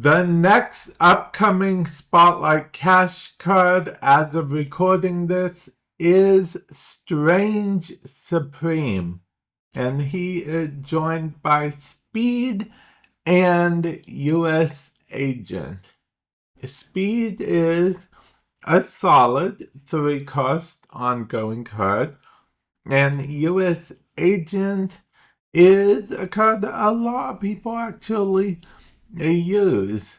The next upcoming Spotlight Cash card, as of recording this, is Strange Supreme. And he is joined by Speed and U.S. Agent. Speed is a solid 3-cost ongoing card, and U.S. Agent is a card that a lot of people actually use.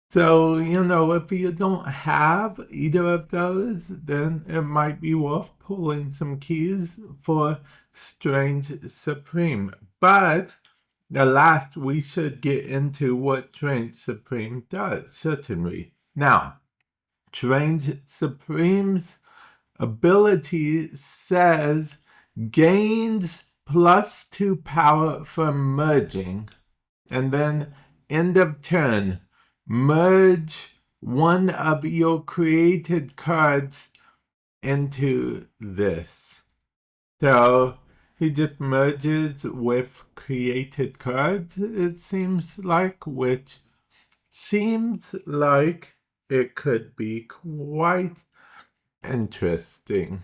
So, if you don't have either of those, then it might be worth pulling some keys for Strange Supreme. But the last, we should get into what Strange Supreme does, shouldn't we? Now, Strange Supreme's ability says gains +2 power from merging, and then end of turn, merge one of your created cards into this. So he just merges with created cards, it seems like, which seems like it could be quite interesting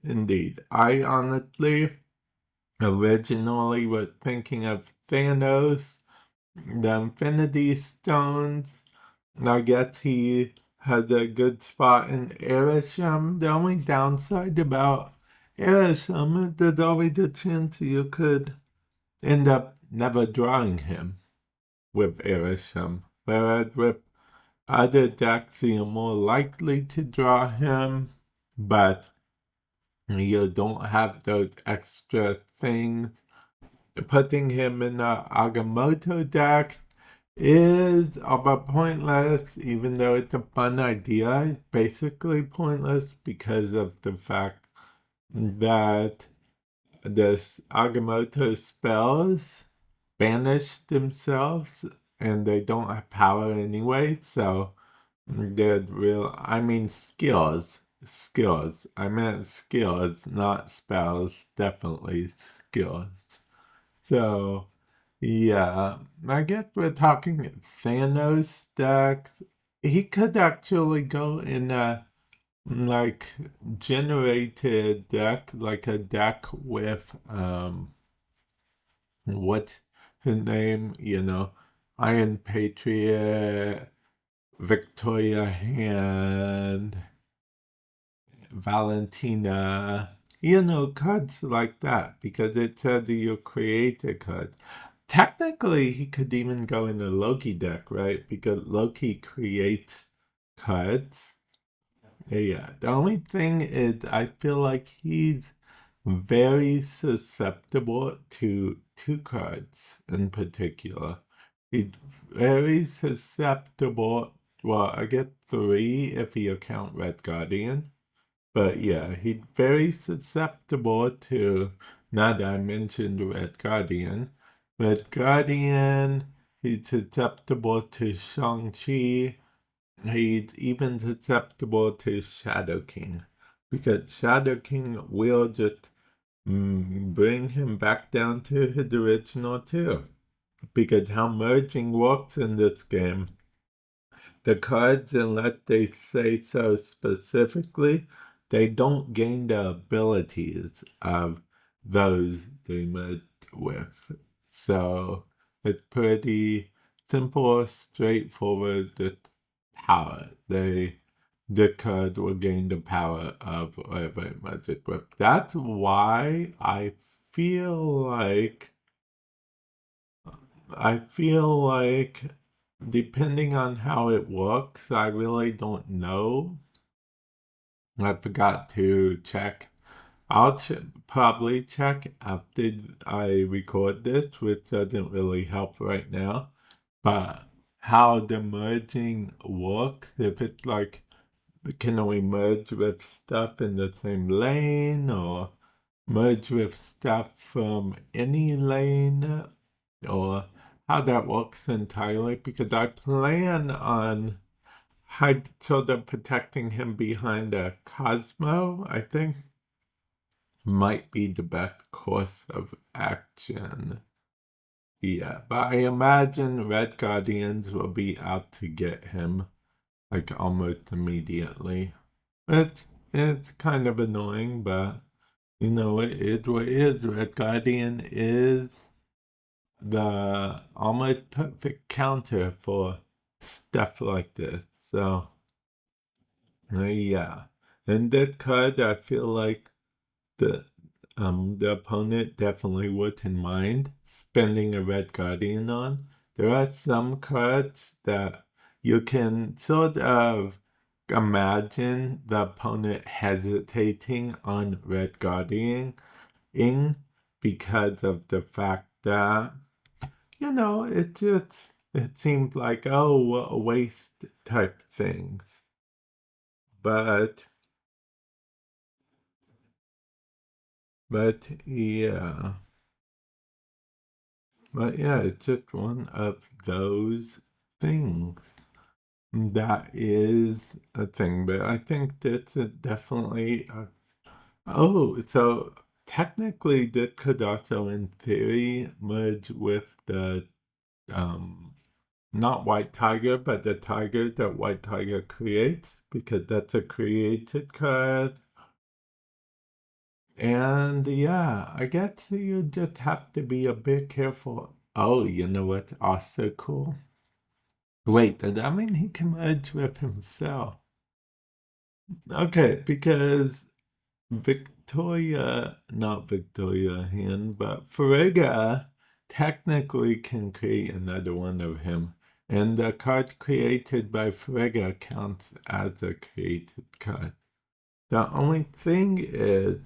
indeed. I honestly originally was thinking of Thanos, the Infinity Stones. I guess he has a good spot in Erisham. The only downside about Erisham is there's always a chance you could end up never drawing him with Erisham. Whereas with other decks, you're more likely to draw him, but you don't have those extra things. Putting him in the Agamotto deck is about pointless, even though it's a fun idea. It's basically pointless because of the fact that this Agamotto spells banish themselves and they don't have power anyway, so they're skills. I meant skills, not spells. Definitely skills. So, yeah, I guess we're talking Thanos deck. He could actually go in a, generated deck, like a deck with, what's his name? Iron Patriot, Victoria Hand, Valentina, cards like that, because it says you create a card. Technically, he could even go in the Loki deck, right? Because Loki creates cards. Yeah, the only thing is, I feel like he's very susceptible to 2 cards in particular. He's very susceptible, well, I get 3 if you count Red Guardian. But yeah, he's very susceptible to, now that I mentioned Red Guardian, he's susceptible to Shang-Chi, he's even susceptible to Shadow King, because Shadow King will just bring him back down to his original too. Because how merging works in this game, the cards, unless they say so specifically, they don't gain the abilities of those they merged with. So it's pretty simple, straightforward, the power. The card will gain the power of whatever it merged with. That's why I feel like depending on how it works, I really don't know. I forgot to check. I'll probably check after I record this, which doesn't really help right now. But how the merging works, if it's like, can we merge with stuff in the same lane, or merge with stuff from any lane, or how that works entirely, because I plan on sort of protecting him behind a Cosmo, I think, might be the best course of action. Yeah, but I imagine Red Guardians will be out to get him, like, almost immediately. It's kind of annoying, but, it what it is. Red Guardian is the almost perfect counter for stuff like this. So, yeah. And that card, I feel like the the opponent definitely wouldn't mind spending a Red Guardian on. There are some cards that you can sort of imagine the opponent hesitating on Red Guardian because of the fact that, it seemed like, oh, what a waste type things. But, yeah. But yeah, it's just one of those things. That is a thing, but I think that's definitely. Oh, so technically, that could also, in theory, merge with the not White Tiger, but the tiger that White Tiger creates, because that's a created card. And yeah, I guess you just have to be a bit careful. Oh, you know what's also cool? Wait, does that mean he can merge with himself? Okay, because not Victoria Hand, but Frigga technically can create another one of him. And the card created by Frigga counts as a created card. The only thing is,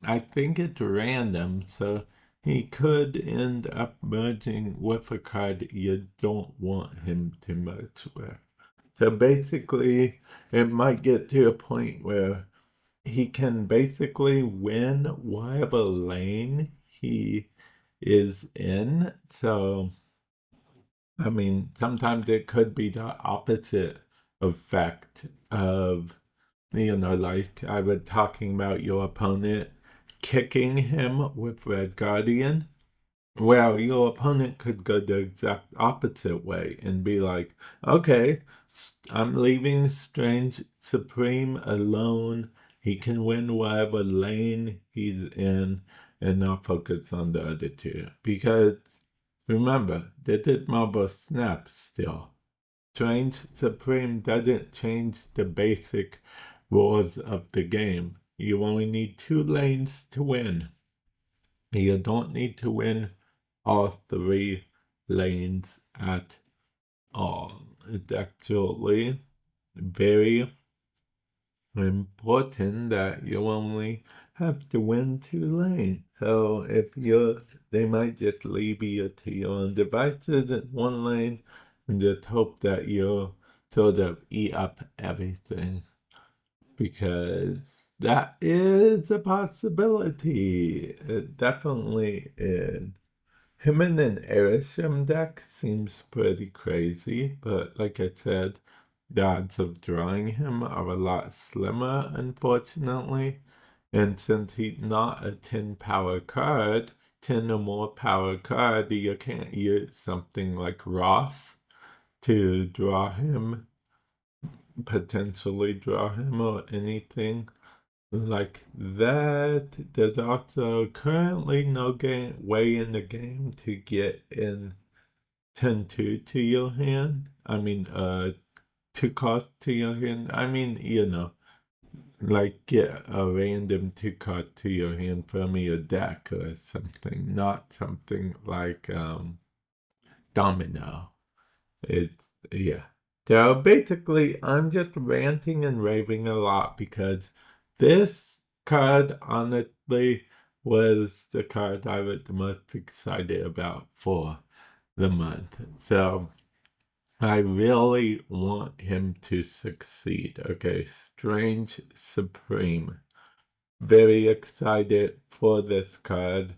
I think it's random, so he could end up merging with a card you don't want him to merge with. So basically, it might get to a point where he can basically win whatever lane he is in. So, I mean, sometimes it could be the opposite effect of, like I was talking about your opponent kicking him with Red Guardian. Well, your opponent could go the exact opposite way and be like, okay, I'm leaving Strange Supreme alone. He can win whatever lane he's in, and I'll focus on the other two. Because remember, they did Marble Snap still. Strange Supreme doesn't change the basic rules of the game. You only need 2 lanes to win. You don't need to win all 3 lanes at all. It's actually very important that you only have to win 2 lanes. So if they might just leave you to your own devices in 1 lane and just hope that you'll sort of eat up everything, because that is a possibility. It definitely is. Him in an Airshim deck seems pretty crazy, but like I said, the odds of drawing him are a lot slimmer, unfortunately. And since he's not a 10 power card, 10 or more power card, you can't use something like Ross to draw him, potentially draw him, or anything like that. There's also currently no way in the game to get in 10-2 to your hand. I mean, 2 cost to your hand. I mean, like get a random 2 card to your hand from your deck or something, not something like Domino. Yeah. So basically, I'm just ranting and raving a lot because this card, honestly, was the card I was the most excited about for the month. So I really want him to succeed. Okay, Strange Supreme. Very excited for this card.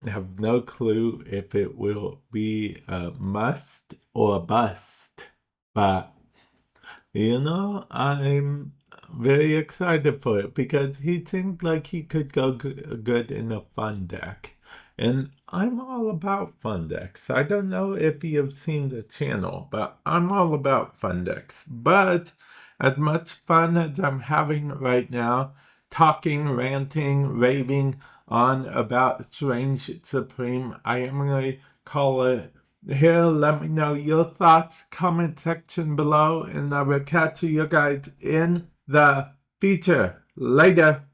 I have no clue if it will be a must or a bust, but I'm very excited for it because he seems like he could go good in a fun deck. And I'm all about fun decks. I don't know if you've seen the channel, but I'm all about fun decks. But as much fun as I'm having right now, talking, ranting, raving on about Strange Supreme, I am going to call it here. Let me know your thoughts, comment section below, and I will catch you guys in the future. Later.